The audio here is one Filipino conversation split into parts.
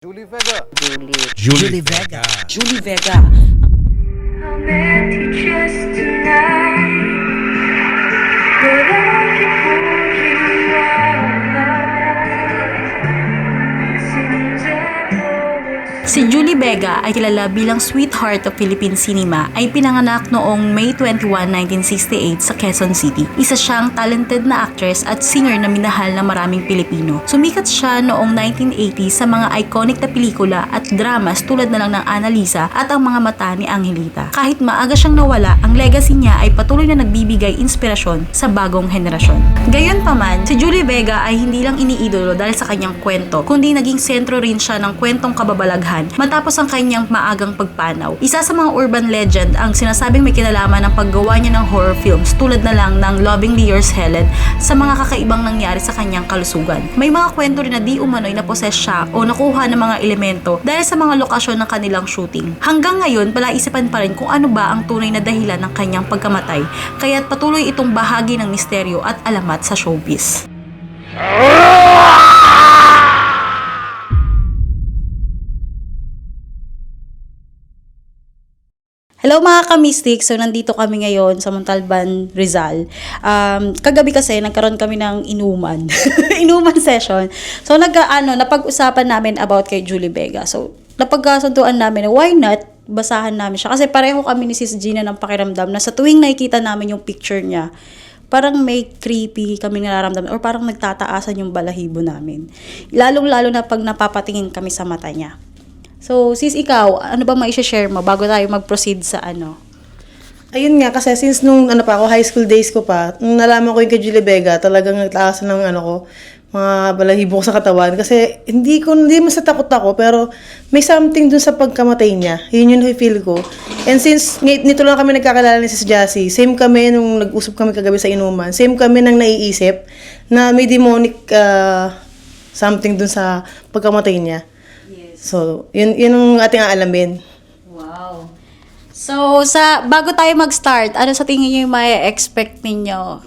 Julie Vega. Julie Vega. Julie Vega. I met you just tonight, but I can hold you right. Seems I've always Si Julie Vega ay kilala bilang sweetheart of Philippine cinema ay pinanganak noong May 21, 1968 sa Quezon City. Isa siyang talented na actress at singer na minahal ng maraming Pilipino. Sumikat siya noong 1980 sa mga iconic na pelikula at dramas tulad na lang ng Annalisa at Ang Mga Mata ni Angelita. Kahit maaga siyang nawala, ang legacy niya ay patuloy na nagbibigay inspirasyon sa bagong henerasyon. Gayunpaman, si Julie Vega ay hindi lang iniidolo dahil sa kanyang kwento, kundi naging sentro rin siya ng kwentong kababalaghan matapos ang kanyang maagang pagpanaw. Isa sa mga urban legend ang sinasabing may kinalaman ng paggawa niya ng horror films tulad na lang ng Lovingly Yours Helen sa mga kakaibang nangyari sa kanyang kalusugan. May mga kwento rin na di umano'y naposes siya o nakuha ng mga elemento dahil sa mga lokasyon ng kanilang shooting. Hanggang ngayon, palaisipan pa rin kung ano ba ang tunay na dahilan ng kanyang pagkamatay, kaya't patuloy itong bahagi ng misteryo at alamat sa showbiz. Hello mga ka-mystic, so nandito kami ngayon sa Montalban, Rizal. Kagabi kasi nagkaroon kami ng inuman, inuman session. So napag-usapan namin about kay Julie Vega. So napagkasunduan namin na why not basahan namin siya. Kasi pareho kami ni Sis Gina ng pakiramdam na sa tuwing nakikita namin yung picture niya, parang may creepy kami nararamdaman or parang nagtataasan yung balahibo namin. Lalong-lalo na pag napapatingin kami sa mata niya. So, sis, ikaw, ano ba mai-share mo bago tayo mag-proceed sa ano? Ayun nga, kasi since nung high school days ko pa, nung nalaman ko yung kay Julie Vega, talagang nagtaasan ng mga balahibo ko sa katawan. Kasi hindi man sa takot ako, pero may something dun sa pagkamatay niya. Yun yung feel ko. And since nito lang kami nagkakilala ni Sis Jassy, same kami nung nag-usap kami kagabi sa inuman, same kami nang naiisip na may demonic something dun sa pagkamatay niya. So, yun ang ating aalamin. Wow. So, bago tayo mag-start, ano sa tingin niyo yung may-expect ninyo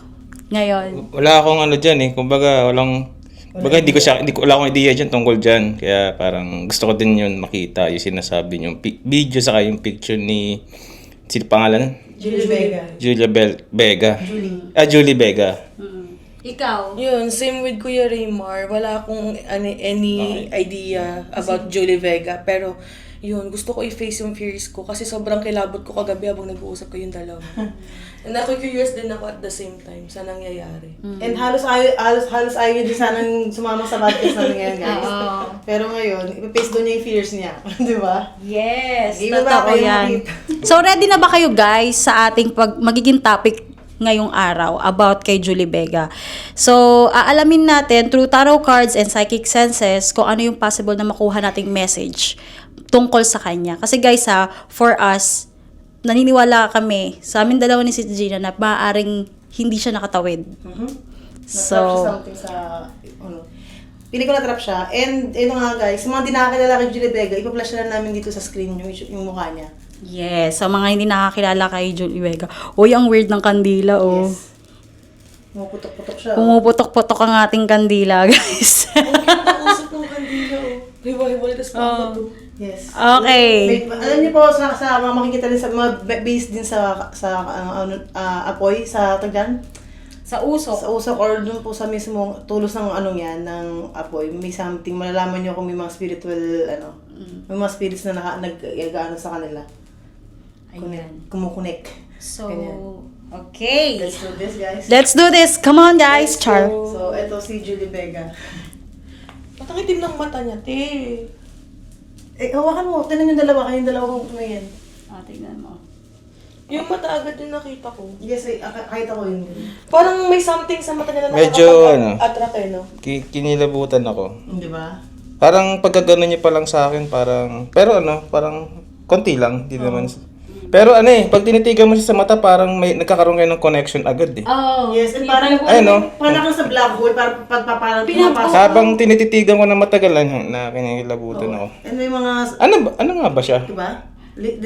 ngayon? Wala akong dyan eh. Kumbaga, wala akong idea dyan tungkol dyan. Kaya parang gusto ko din yun makita yung sinasabi yung video saka yung picture ni, sino pangalan? Julie Vega. Vega. Julie Vega. Ikaw? Yun, same with Kuya Raymar. Wala akong any idea about Julie Vega. Pero, yun, gusto ko i-face yung fears ko kasi sobrang kilabot ko kagabi habang nag-uusap ko yung dalawa. And ako curious din ako at the same time sa nangyayari. And halos ayaw din sanang sumama sa podcast namin ngayon, guys. Pero ngayon, ipapace doon niya yung fears niya. Di ba? Yes, Di ba totoo kayo yan. makita? So, ready na ba kayo guys sa ating magiging topic ngayong araw about kay Julie Vega? So, aalamin natin through tarot cards and psychic senses kung ano yung possible na makuha nating message tungkol sa kanya. Kasi guys for us, naniniwala kami sa amin dalawa ni Sis Gina na maaaring hindi siya nakatawid. Natrap siya So, something sa, pili ko na-trap siya. And, ito nga guys, sa mga di nakakilala kay Julie Vega, ipa-flash na lang namin dito sa screen yung mukha niya. yes, sa mga hindi nakakilala kay Julie Vega. Uy, ang weird ng kandila, oh. Yes. Pumuputok-putok siya. Pumuputok-putok ang ating kandila, guys. Nakausap ng kandila, Hiwa-hiwalay, tas to. Yes. Okay. Alam niyo po, sa mga makikita din sa mga based din sa apoy, sa tagdan? Sa usok. Sa usok or dun po sa mismong tulos ng yan, ng apoy, may something, malalaman niyo kung may mga spiritual, may mga spirits na nag-ano sa kanila. Ayan. Kumukunik. So, Ganyan. okay. Let's do this, guys. Let's do this. Come on, guys. Char. So, ito si Julie Vega. Matakitim ng mata niya, te. Hawakan mo. Tignan yung dalawa. Kayong dalawa kong tumingin. Tignan mo. Yung mata agad yung nakita ko. Yes, kahit ako yun. Parang may something sa mata niya na Medyo, attract no? Kinilabutan ako. Di ba? Parang pagkagano niya pa lang sa akin, parang konti lang. Di naman. Pero pag tinitigan mo siya sa mata, parang may nagkakaroon kayo ng connection agad eh. Oh. Yes, and parang, parang sa black hole, parang pagpaparang pumapasok. Habang tinititigan ko na matagalan, na kinikilabutan ako. And may mga, Ano nga ba siya? diba?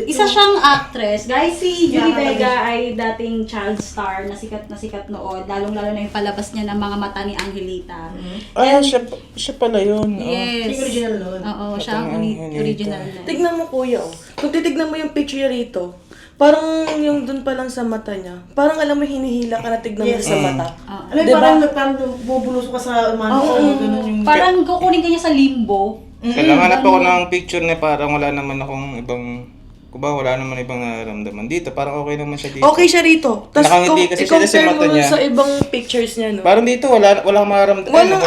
Isa siyang actress. Guys, si Julie Yeah, Vega ay dating child star na sikat noon. Lalong-lalo na yung palabas niya ng mga mata ni Angelita. Ah, siya pala yun. Oh. Yes. Yung original nun. Oo, siya ang Angelita. original na. Tignan mo kuya, oh. Kung titignan mo yung picture niya rito, parang yung dun pa lang sa mata niya, parang alam mo hinihila ka na tignan mo Yes. sa mata. Alam mo, parang bubulusok ka sa mano. Ganun yung... Parang kukunin ka niya sa limbo. Kailangan hanap ako ng picture na parang wala naman akong ibang, wala naman ibang nararamdaman. Dito, parang okay naman siya dito. Okay siya rito. Tapos Nakangiti kasi siya sa i-compare mata mo dun niya. sa ibang pictures niya, no? Parang dito, walang maramdaman. Walang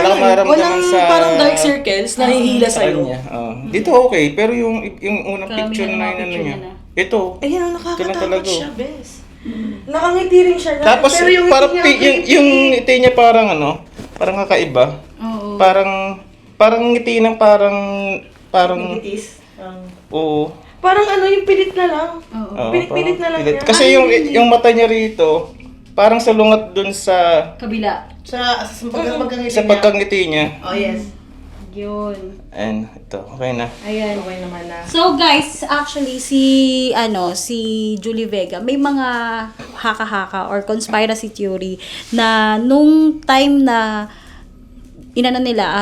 parang dark circles na hihila sa'yo. Kanya. Oh. Dito okay, pero yung unang Karamihan picture ng na mga yun, ano picture niya. niya Ito. Ayun, Ito lang nakakatakot talaga. siya, bes. Nakangiti rin siya. Tapos pero yung parang ngiti niya, yung ngiti niya parang parang kakaiba. Oo. Parang ngiti ng parang Itis. oo. parang yung pilit na lang. Oo. Oo, Pilit na lang pilit. niya. Kasi yung mata niya rito, parang salungat dun sa Kabila. Sa pagkangiti sa niya. pagkangiti niya. Oh, yes. Yun. And ito, okay na. Ayan. Okay naman na. So guys, actually si Julie Vega may mga haka-haka or conspiracy theory na nung time na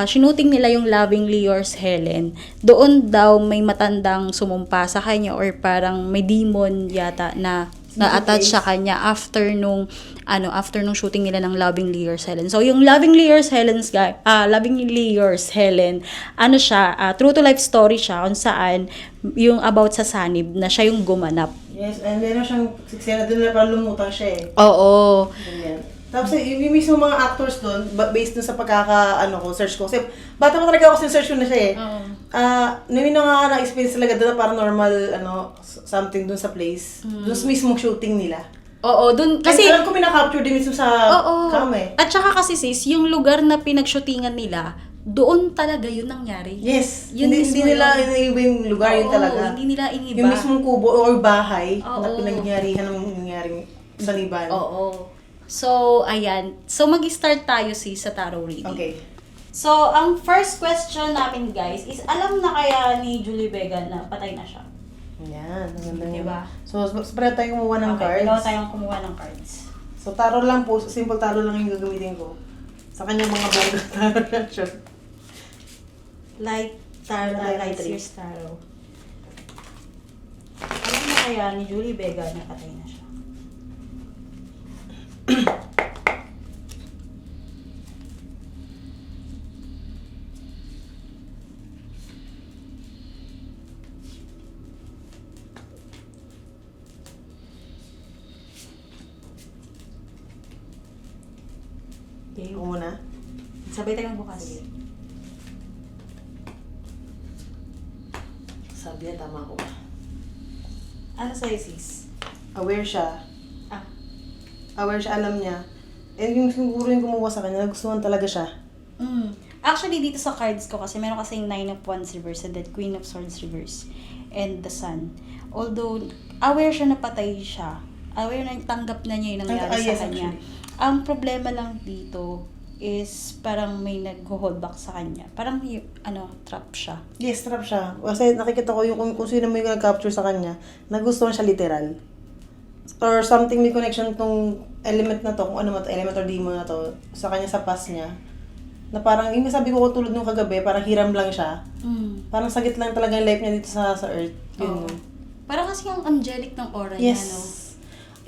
shooting nila yung Lovingly Yours Helen, doon daw may matandang sumumpa sa kanya or parang may demon yata na na-attach sa kanya after nung shooting nila ng Lovingly Yours Helen. So yung Lovingly Yours Helen, siya, true to life story siya kung saan yung about sa sanib na siya yung gumanap. Yes, and meron siyang siksena doon na parang lumutang siya eh. Oo. Ganyan. Tapos yung mismo mga actors doon, based dun sa search ko. Kasi bata pa talaga ako search ko na siya eh. Nino nga na-experience talaga doon na paranormal, something doon sa place. Doon sa mismong shooting nila. Oo, dun Kasi kasi alam ko pinaka-capture din mismo sa cam eh. At saka kasi sis, yung lugar na pinag-shootingan nila, doon talaga yun nangyari. Yes, Yun hindi mismo nila yun. iniiba yung lugar yun Oo, talaga. hindi nila iniba. Yung mismong kubo or bahay na Oo. pinagyarihan ng nangyaring saliban. Oo. So, ayan. So, mag-start tayo sa tarot reading. Okay. So, ang first question namin guys is, alam na kaya ni Julie Vega na patay na siya? Yan, ang ganda yun. Diba? So, spread tayo kumuha ng Okay, dalawa cards. tayong kumuha ng cards. So, tarot lang po. Simple tarot lang yung gagamitin ko. Sa kanyang mga bongga tarot na siya. Light tarot, light years tarot. Alam na kaya ni Julie Vega na patay na siya? Okay, Ako muna. sabay tayong bukas. Sabi yan, tama ko. Ano sa'yo, sis? Aware siya. Ah, Aware siya, alam niya. And yung siguro yung kumuha sa kanya, nagustuhan talaga siya. Actually, dito sa cards ko kasi meron kasing 9 of Wands reverse and then Queen of Swords reverse and the Sun. Although, aware siya na patay siya. Aware na tanggap na niya yung nangyari Yes, sa kanya. actually. Ang problema lang dito is parang may nag-hold back sa kanya. Parang trap siya. Yes, trap siya. Kasi nakikita ko yung kung sino may nag-capture sa kanya, nagustuhan siya literal. Or something may connection tong element na to, kung ano man to, element or demon na to, sa kanya sa past niya. Na parang, yung sabi ko tulad nung kagabi, parang hiram lang siya. Parang sagit lang talaga yung life niya dito sa Earth. Yun. Oo. Parang kasi ang angelic ng aura niya, Yes. no?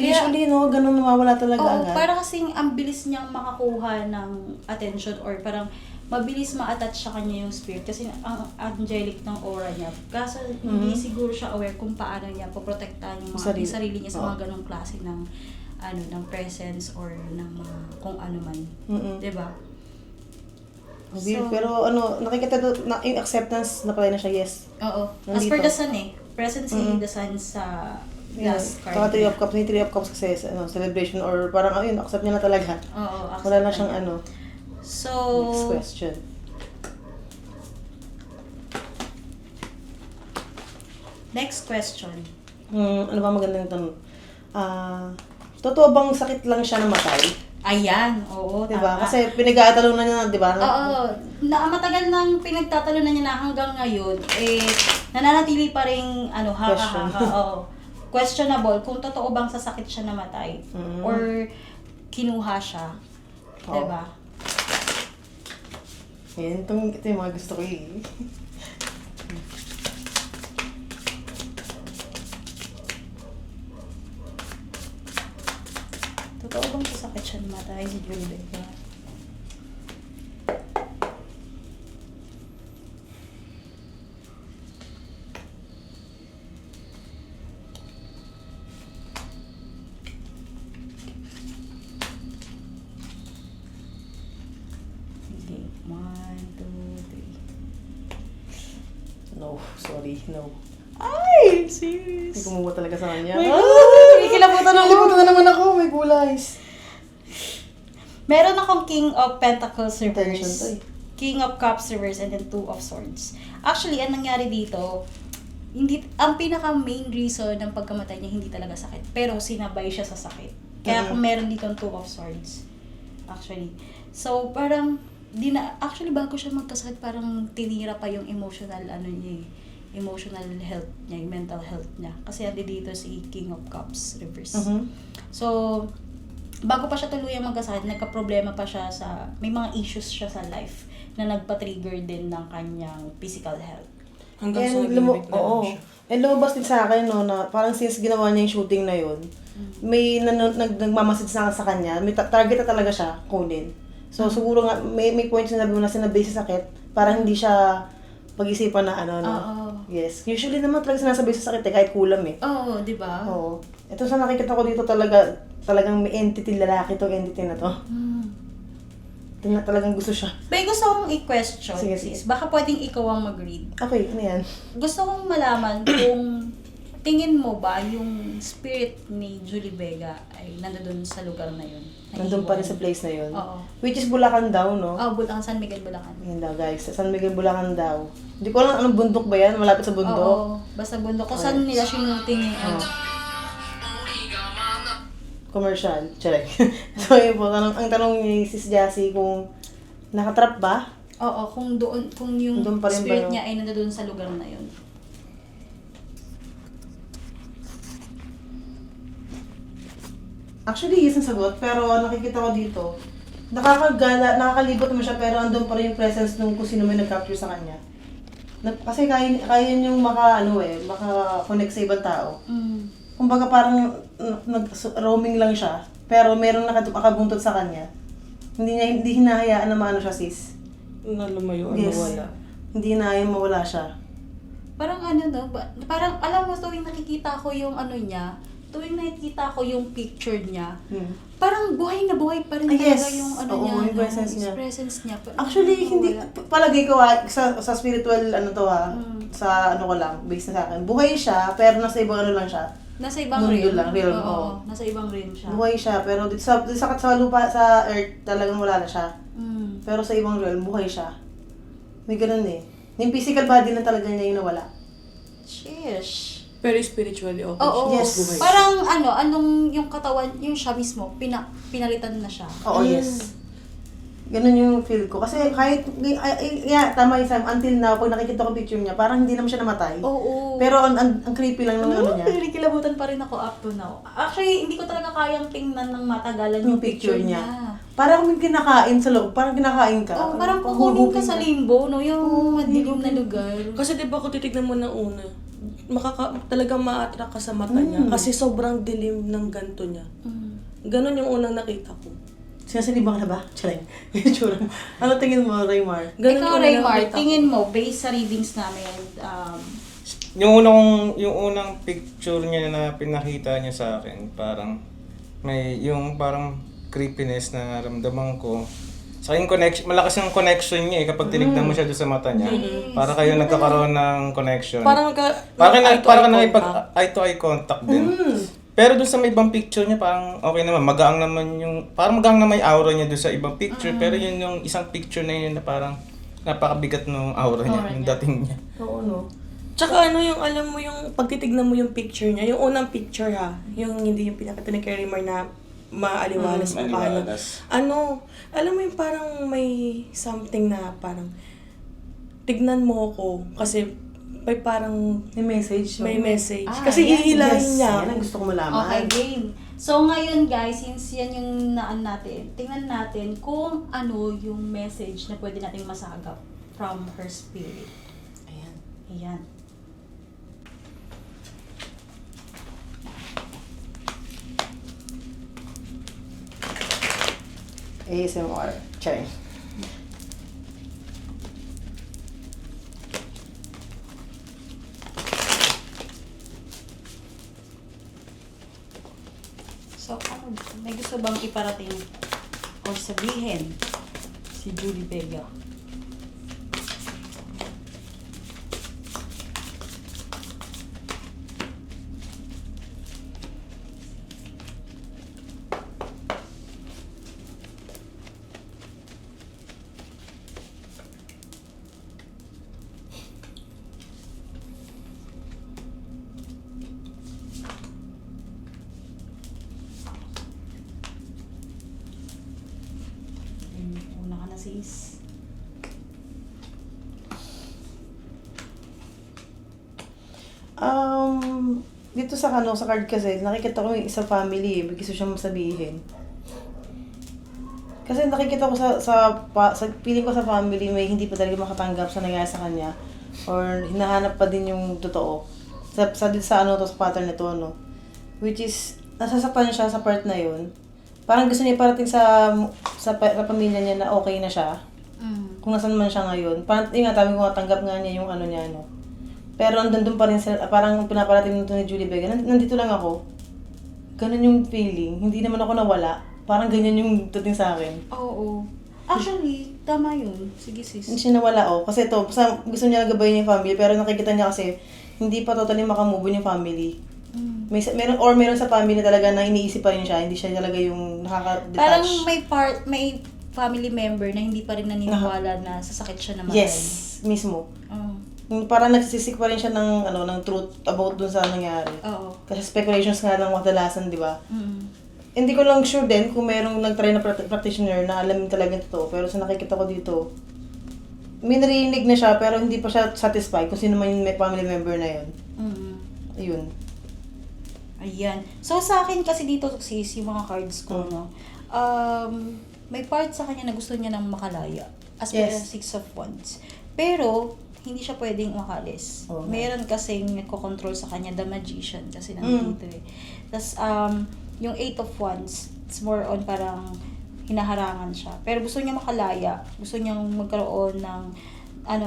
Usually, ganun nawawala talaga Oo, agad. parang kasing ang bilis niyang makakuha ng attention or parang mabilis ma-attach sa kanya yung spirit kasi ang angelic ng aura niya. Kaso hindi siguro siya aware kung paano niya poprotektahan yung mga yung sarili niya sa mga ganong klase ng ng presence or ng mga kung ano man. 'Di ba? Pero nakikita doon na yung acceptance na pala na siya, yes. Oo. As Nandito. per the sun presence ni the sun sa last card. Saka 3 of Cups, may 3 of Cups kasi celebration or parang accept niya na talaga. Oo, Wala na accept siyang niya. So, Next question. next question. Ano ba magandang tanong? Totoo bang sakit lang siya namatay? Ayan, oo, Diba? tama. Kasi pinag-aatalunan niya, diba? Oo, matagal nang pinagtatalunan niya na hanggang ngayon, nananatili pa rin, Question. oo. Questionable kung totoo bang sasakit siya namatay or kinuha siya. Oo. Diba? Yan, ito yung mga gusto ko eh. Totoo bang sasakit siya namatay si Julie Vega? Okay, 1, 2, 3. No, sorry, no. Ay, Hindi serious. kumuha talaga sa kanya. My Ah! God! Kikilabutan ako. Nalimutan na naman ako, may gulays. Meron akong King of Pentacles Intention to reverse, eh. King of Cups reverse, and then Two of Swords. Actually, ang nangyari dito, ang pinaka main reason ng pagkamatay niya hindi talaga sakit. Pero sinabay siya sa sakit. Kaya kung meron dito ang Two of Swords. Actually. So, parang, actually bago siya magkasakit, parang tinira pa yung emotional, niya emotional health niya, yung mental health niya. Kasi andi dito si King of Cups reverse. So, bago pa siya tuluyang magkasakit, nagka-problema pa siya may mga issues siya sa life na nagpa-trigger din ng kanyang physical health. Hanggang sa And naging bigla oo. siya. And lumabas din sa akin, no, na parang since ginawa niya yung shooting na yun, may nagmamasid sa kanya, may target na talaga siya kunin. So, siguro nga, may points na sinabi sa sakit, para hindi siya pag-isipan na Oo. Yes. Usually naman talaga sinasabi sa sakit kahit kulam eh. Oo, di ba? Oo. Ito sa nakikita ko dito talagang may entity, lalaki tong entity na to. Ito na talagang gusto siya. May gusto kong i-question, Sige, sis. sige. Baka pwedeng ikaw ang mag-read. Okay, ano yan? Gusto kong malaman kung tingin mo ba yung spirit ni Julie Vega ay nandoon sa lugar na yun? Nandun pa rin sa place na yun. Oo. Which is Bulacan daw, no? Bulacan, San Miguel, Bulacan. Yun daw, guys. Sa San Miguel, Bulacan daw. Hindi ko alam anong bundok ba yan. Malapit sa bundok. Oo, basta bundok. Kung saan nila sinuting yung Commercial. Check. So, yun po. Ang tanong ni Sis Jassy kung nakatrap ba? Oo, kung yung Doon pa rin ba spirit yun? niya ay nandoon sa lugar na yun. Actually, yes ang sagot. Pero nakikita ko dito, nakakalibot mo siya pero andun pa rin yung presence nung kung sino may nag-capture sa kanya. Kasi kaya niyong maka-connect sa ibang tao. Kumbaga parang roaming lang siya, pero merong nakabuntot sa kanya. Hindi hinahayaan na maano siya, sis. Nalumayo, Yes. nawala. Hindi hinahayaan mawala siya. Parang parang alam mo tuwing nakikita ko yung niya, tuwing nakikita ko yung picture niya, parang buhay na buhay pa rin Yes. talaga yung Oo, niya, yung presence niya. presence niya. Parang Actually, hindi, wala. palagay ko sa spiritual sa ko lang, based na sa akin. Buhay siya, pero nasa ibang lang siya. Nasa ibang Mundo realm. lang, realm, Oo, oo. nasa ibang realm siya. Buhay siya, pero dito sa lupa, sa earth, talagang wala na siya. Mm. Pero sa ibang realm, buhay siya. May ganun eh. Yung physical body na talaga niya yung nawala. Sheesh. Pero spiritually okay Oo. siya. Yes. Buhay. Parang anong yung katawan, yung siya mismo, pinalitan na siya. Oo, yes. Ganun yung feel ko. Kasi kahit, tama yung Sam, until now, pag nakikita ko picture niya, parang hindi naman siya namatay. Oo. Pero ang creepy lang ng ano niya. Kilabutan pa rin ako up to now. Actually, hindi ko talaga kayang tingnan ng matagalan Yung picture niya. Parang may kinakain sa loob. Parang kinakain ka. Oh, parang kukunin ka sa limbo, no? Yung madilim na lugar. Kasi di ba kung titignan mo ng una, talagang ma-attract ka sa mata niya. Kasi sobrang dilim ng ganto niya. Ganon yung unang nakita ko. Sinasalibang ka na ba? Charing. Itsura mo. Ano tingin mo, Raymar? Ganon Ikaw, yung unang Raymar, nakita ko. tingin mo, based sa readings namin, Yung unang picture niya na pinakita niya sa akin, parang parang creepiness na naramdaman ko. Sa yung connection, malakas yung connection niya kapag tinignan mo siya doon sa mata niya. Para kayo nagkakaroon ng connection. Parang Parang eye-to-eye nakipag contact. eye-to-eye contact din. Pero doon sa may ibang picture niya, parang okay naman. Magaang naman yung may aura niya doon sa ibang picture. Pero yun yung isang picture na yun na parang napakabigat ng aura niya, yung dating niya. Oo, no? Tsaka yung alam mo yung pagtitignan mo yung picture niya, yung unang picture ha, yung hindi yung pinakita ni Karimar na maaliwalas mukha niya. Maliwalas. Ano, alam mo yung parang may something na parang tignan mo ko kasi may parang May message. may message. Ah, Kasi yan. hihilahin niya Yan ako. ang gusto ko malaman. Okay, game. So ngayon guys, since yan yung naan natin, tingnan natin kung ano yung message na pwede nating masagap from her spirit. Ayan. Ayan. ASMR. Charing. So, ano, may gusto bang iparating o sabihin si Julie Vega? Una ka na sis. Dito sa sa card kasi, nakikita ko yung isa family, may gusto siyang sabihin. Kasi nakikita ko sa feeling ko sa family, may hindi pa talaga makatanggap sa nangyari sa kanya. Or hinahanap pa din yung totoo. Sa pattern nito, no? Which is, nasasaktan siya sa part na yun. Parang gusto niya parating sa pamilya niya na okay na siya. Kung nasan man siya ngayon. Parang, yung nga, tabi ko nga, tanggap nga niya yung ano niya, no? Pero andun pa rin sila, parang pinaparating nito ni Julie Vega, nandito lang ako. Ganun yung feeling. Hindi naman ako nawala. Parang ganyan yung dating sa akin. Oo. Actually, tama yun. Sige sis. Hindi siya nawala, oh. Kasi ito, gusto niya gabayin yung family, pero nakikita niya kasi, hindi pa totally makamove on yung family. Meron sa family talaga na iniisip pa rin siya, hindi siya talaga yung nakaka-detach. Parang may family member na hindi pa rin naniniwala na sasakit siya na matay. Yes, mismo. Oo. Parang nagsisik pa rin siya ng truth about dun sa nangyari. Oo. Kasi speculations nga lang kadalasan, di ba? Mm. Hindi ko lang sure din kung merong nag-try na practitioner na alam talaga ito. Pero sa nakikita ko dito, may narinig na siya pero hindi pa siya satisfied kung sino man yung family member na yun. Mm. Ayun. Ayan. So, sa akin kasi dito, sis, yung mga cards ko, no? May part sa kanya na gusto niya ng makalaya. As per Yes. Six of Wands. Pero, hindi siya pwedeng makalis. Okay. Meron kasing nagko-control sa kanya, the magician, kasi nandito eh. Tapos, yung Eight of Wands, it's more on parang hinaharangan siya. Pero gusto niya makalaya. Gusto niyang magkaroon ng,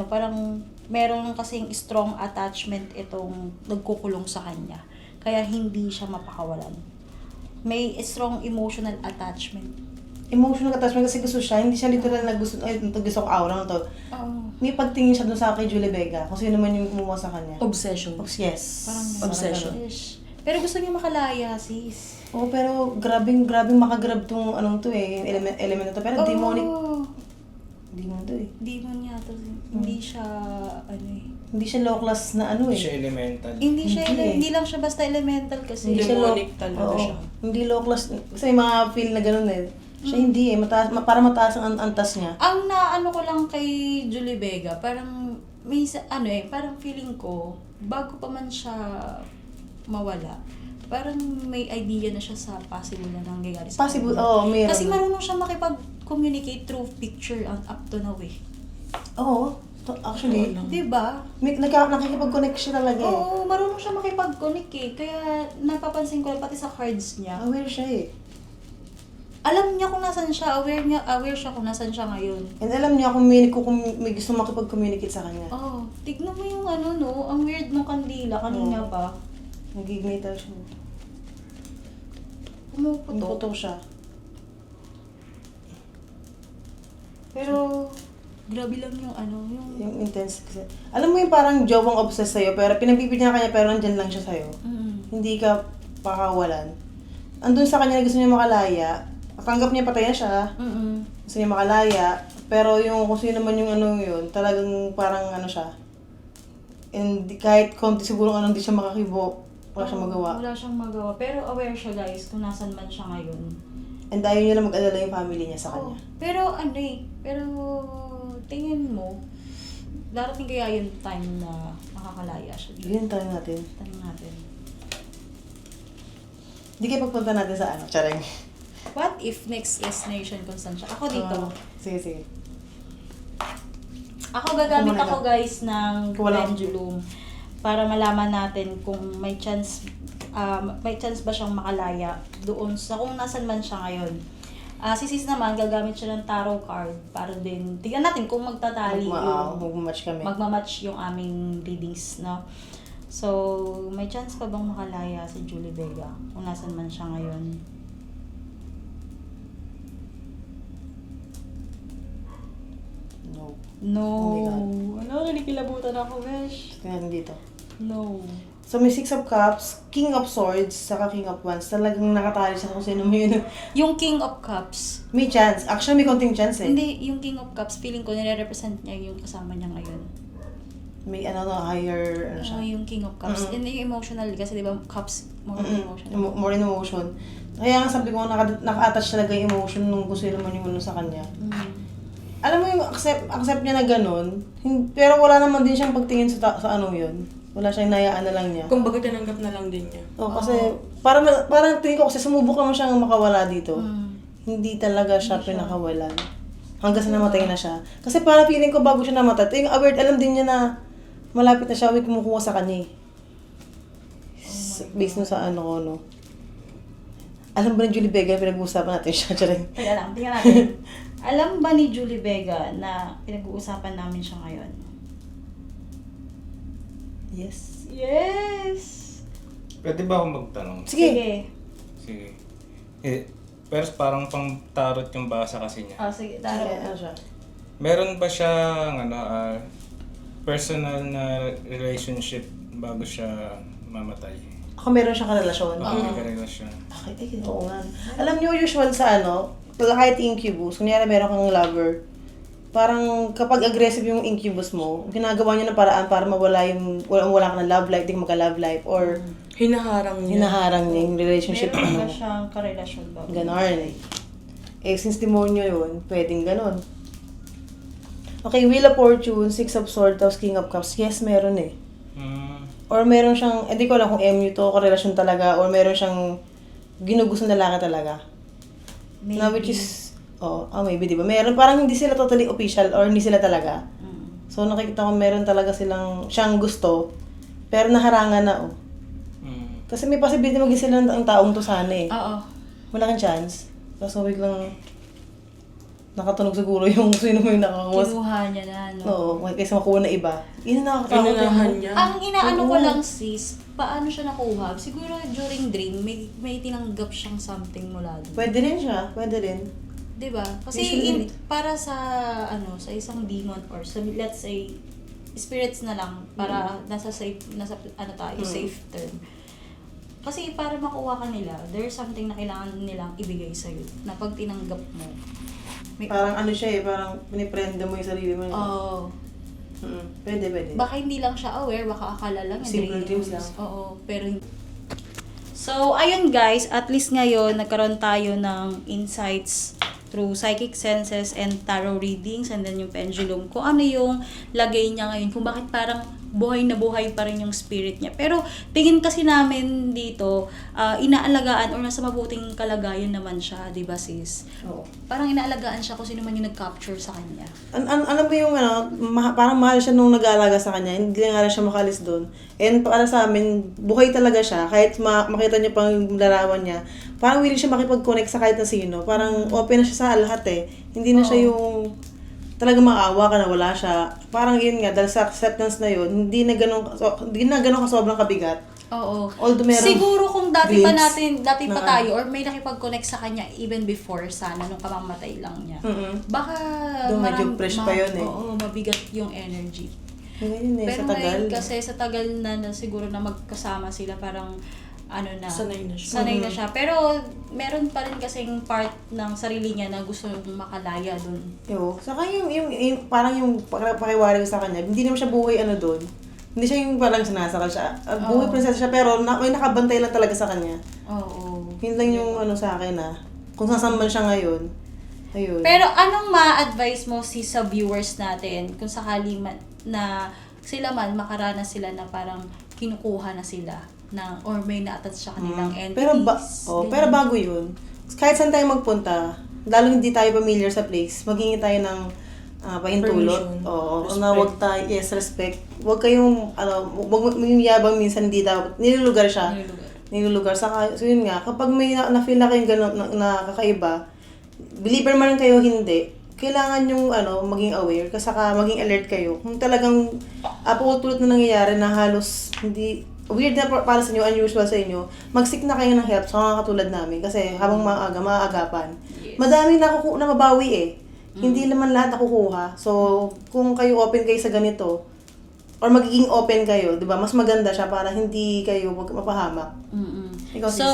parang meron kasing strong attachment itong nagkukulong sa kanya. Kaya hindi siya mapakawalan. May strong emotional attachment. Emotional attachment kasi gusto siya, hindi siya literal na gusto, ay, ito gusto ko aura na to. Oo. May pagtingin siya dun sa kay Julie Vega, kung sino man yung kumuha sa kanya. Obsession. Yes. Parang Obsession. Ish. Pero gusto niya makalaya, sis. Oo, pero grabing makagrab tong to eh, yung element na to. Pero demonic, demon to eh. Demon yata. Hindi siya, Hindi siya low class na Hindi eh. siya elemental. Hindi siya, Hindi eh. hindi lang siya basta elemental kasi. Hindi siya Demonic talaga oo, siya. Hindi low class. Kasi may mga feel na gano'n eh. Siya hindi eh. Para mataas ang antas niya. Ang naano ko lang kay Julie Vega, parang may parang feeling ko bago pa man siya mawala, parang may idea na siya sa possible na nangyayari sa Possible, kanya. oo, meron. Kasi marunong siya makipag-communicate through picture up to now eh. Oo, actually. Di ba? Nakikipag-connect siya talaga eh. Oo, marunong siya makipag-connect eh. Kaya napapansin ko pati sa cards niya. Aware siya eh. Alam niya kung nasan siya, aware siya kung nasan siya ngayon. And alam niya kung may gusto makipag-communicate sa kanya. Oh, tignan mo yung ang weird nung kandila kanina pa. Nag-ignite siya. Pumuputok. Putok siya. Pero, grabe lang yung Yung intense kasi. Alam mo yung parang jowang obsessed sa'yo, pero pinagbibigyan ka kanya pero nandyan lang siya sa'yo. Hindi ka pakawalan. Andun sa kanya na gusto niya makalaya, tanggap niya patay na siya, gusto niya makalaya, pero yung kung sino naman yung yun, talagang parang siya. And kahit konti siguro hindi siya makakibo, wala siyang magawa. Wala siyang magawa. Pero aware siya guys kung nasan man siya ngayon. And ayaw niya lang mag-alala yung family niya sa kanya. Pero pero tingin mo, darating kaya yung time na makakalaya siya? Yun, tanong natin. Tanong natin. Hindi kayo pagpunta natin sa ano, charing. What if next destination kung saan siya? Ako dito. Sige. Ako gagamit Kung wala ako guys ng Kung wala- pendulum para malaman natin kung may chance ba siyang makalaya doon sa kung nasan man siya ngayon. Si sis naman gagamit siya ng tarot card para din tingnan natin kung magtatali Mag-match kami. magmamatch yung aming readings, no? So, may chance pa bang makalaya si Julie Vega kung nasan man siya ngayon? No. No. Oh my Ano, kinikilabutan ako, besh. Tingnan dito. No. So, may 6 of Cups, King of Swords, saka King of Wands. Talagang nakatali siya kung sino mo yun. Yung King of Cups, May chance. Actually, may konting chance eh. hindi, yung King of Cups, feeling ko nire-represent niya yung kasama niya ngayon. May higher, siya. Yung King of Cups. Mm-mm. And yung emotional, kasi di ba, Cups, more emotional. More in emotion. Kaya nga sabi ko, naka-attach talaga yung emotion nung gusto naman yung ano sa kanya. Alam mo yung accept niya na ganun, pero wala naman din siyang pagtingin sa ano yun. Wala siyang nayaan na lang niya. Kumbaga tinanggap na lang din niya. Kasi parang tingin ko kasi sumubok naman siyang makawala dito. Hindi talaga siya pinakawalan. Hanggang sa namatay na siya. Kasi parang feeling ko bago siya namatay, yung aware, alam din niya na malapit na siya, may kumukuha sa kanya eh. Based no sa ano ko, no. Alam ba ni Julie Vega, pinag-uusapan natin siya, charing. Teka lang, tingnan natin. Alam ba ni Julie Vega na pinag-uusapan namin siya ngayon? Yes. Yes! Pwede ba akong magtanong? Sige. Sige. Pero parang pang tarot yung basa kasi niya. Sige, Sige, taro. ano siya? Meron ba siyang personal na relationship bago siya mamatay? Ako meron siyang karelasyon. May karelasyon. Ay, oo nga. Alam niyo, usual sa ano, kahit incubus, kunyari meron kang lover, parang kapag aggressive yung incubus mo, ginagawa niya ng paraan para mawala wala ka ng love life, di ka magka-love life, or Hinaharang niya. hinaharang niya yung relationship Meron ba mo. siyang karelasyon ba? Ganon eh. Since demonyo yun, pwedeng ganon. Okay, Wheel of Fortune, Six of Swords, tapos King of Cups. Yes, meron eh. Or meron siyang, hindi ko alam kung MU to, karelasyon talaga, or meron siyang ginugustong lalaki talaga. Maybe. Na which is, maybe, di ba? Meron, parang hindi sila totally official or hindi sila talaga. So, nakikita ko meron talaga siyang gusto, pero naharangan na, oh. Kasi may possibility maging sila ang taong to sana eh. Oo. Malaking chance. Kaso biglang nakatunog siguro yung sino mo yung nakakuha. Kinuha niya na, no? Oo, kaysa makuha na iba. Yun ang nakakatakot. Inunahan niya. Ang inaano ko lang sis, paano siya nakuha? Siguro during dream, may tinanggap siyang something mula doon. Pwede rin siya. Pwede rin. Diba? Kasi Usually, para sa sa isang demon or sa let's say spirits na lang para nasa tayo, safe term. Kasi para makuha ka nila, there's something na kailangan nilang ibigay sa'yo na pag tinanggap mo. Parang ano siya eh, parang piniprenda mo yung sarili mo. Oo. Pwede. Baka hindi lang siya aware, baka akala lang. Simple dreams lang. Oo, pero hindi. So, ayun guys, at least ngayon, nagkaroon tayo ng insights through psychic senses and tarot readings and then yung pendulum. Kung ano yung lagay niya ngayon, kung bakit parang buhay na buhay pa rin yung spirit niya. Pero tingin kasi namin dito, inaalagaan or nasa mabuting kalagayan naman siya, di ba sis? Oo. Parang inaalagaan siya kung sino man yung nag-capture sa kanya. Alam mo yung parang mahal siya nung nag-aalaga sa kanya, hindi nga rin siya makalis doon. And para sa amin, buhay talaga siya, kahit makita niyo pang yung larawan niya, parang willing siya makipag-connect sa kahit na sino. Parang open na siya sa lahat eh. Hindi na siya yung talaga maawa ka na wala siya. Parang yun nga, dahil sa acceptance na yun, hindi na ganun kasobrang kabigat. Oo. Although meron Siguro kung dati pa na- tayo or may nakipag-connect sa kanya even before sana nung kamamatay lang niya. Baka Doon medyo fresh pa yun eh. Oo, mabigat yung energy. Ngayon eh, Pero sa tagal. ngayon kasi sa tagal na siguro na magkasama sila parang Sanay na siya. Sanay na siya. Pero meron pa rin kasing part ng sarili niya na gusto makalaya dun. Yo, saka yung parang yung pakiwari sa kanya, hindi naman siya buhay doon. Hindi siya yung parang sinasakal siya. Buhay prinsesa siya pero may nakabantay lang talaga sa kanya. Oo. Yun lang yung sa akin kung saan man siya ngayon. Ayun. Pero anong ma-advise mo sa viewers natin kung sakali man na sila man makaranas sila na parang kinukuha na sila or may na-attach sa kanilang entities? Pero bago yun, kahit saan tayo magpunta, lalo hindi tayo familiar sa place, maghingi tayo ng pahintulot. Permission. Oo, Respect. na wag tayo, respect. Wag kayong, wag yabang minsan hindi dapat, nilulugar siya. Nilulugar. So yun nga, kapag may na-feel na kayong gano'n na kakaiba, believer man kayo hindi, kailangan yung maging aware kasi saka maging alert kayo. Kung talagang pautulot na nangyayari na halos hindi weird na para sa inyo, unusual sa inyo, mag-seek na kayo ng help sa mga katulad namin kasi habang maaagapan. Yes. Madami na mabawi eh. Hindi naman lahat nakukuha. So, kung kayo open kayo sa ganito, or magiging open kayo, di ba? Mas maganda siya para hindi kayo mapahamak. Ikaw, So,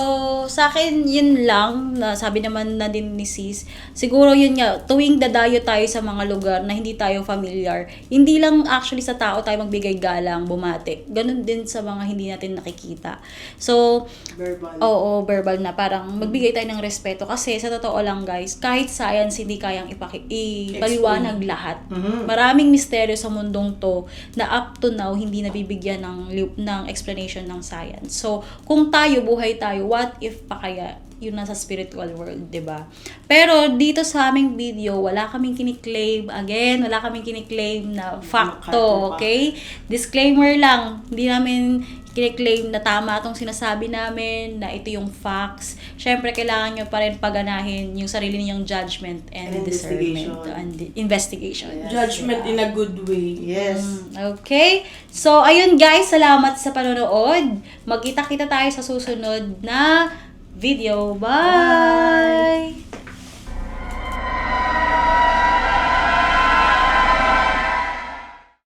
sis? sa akin, yun lang, sabi naman na din ni Sis, siguro yun nga, tuwing dadayo tayo sa mga lugar na hindi tayo familiar, hindi lang actually sa tao tayo magbigay galang, bumati. Ganun din sa mga hindi natin nakikita. So, Verbal. oo, verbal na. Parang magbigay tayo ng respeto. Kasi sa totoo lang guys, kahit science hindi kayang ipaliwanag lahat. Maraming misteryo sa mundong to na up to now hindi nabibigyan ng explanation ng science. So, kung tayo, buhay tayo, what if pa kaya yun nasa spiritual world, 'di ba? Pero dito sa aming video, wala kaming kiniklaim. Again, wala kaming kiniklaim na fact to, okay? Disclaimer lang, hindi namin kiniklaim na tama itong sinasabi namin, na ito yung facts. Syempre, kailangan nyo pa rin paganahin yung sarili ninyong judgment and discernment and investigation. Judgment in a good way. Yes. Okay? So, ayun guys, salamat sa panonood. Magkita-kita tayo sa susunod na video. Bye!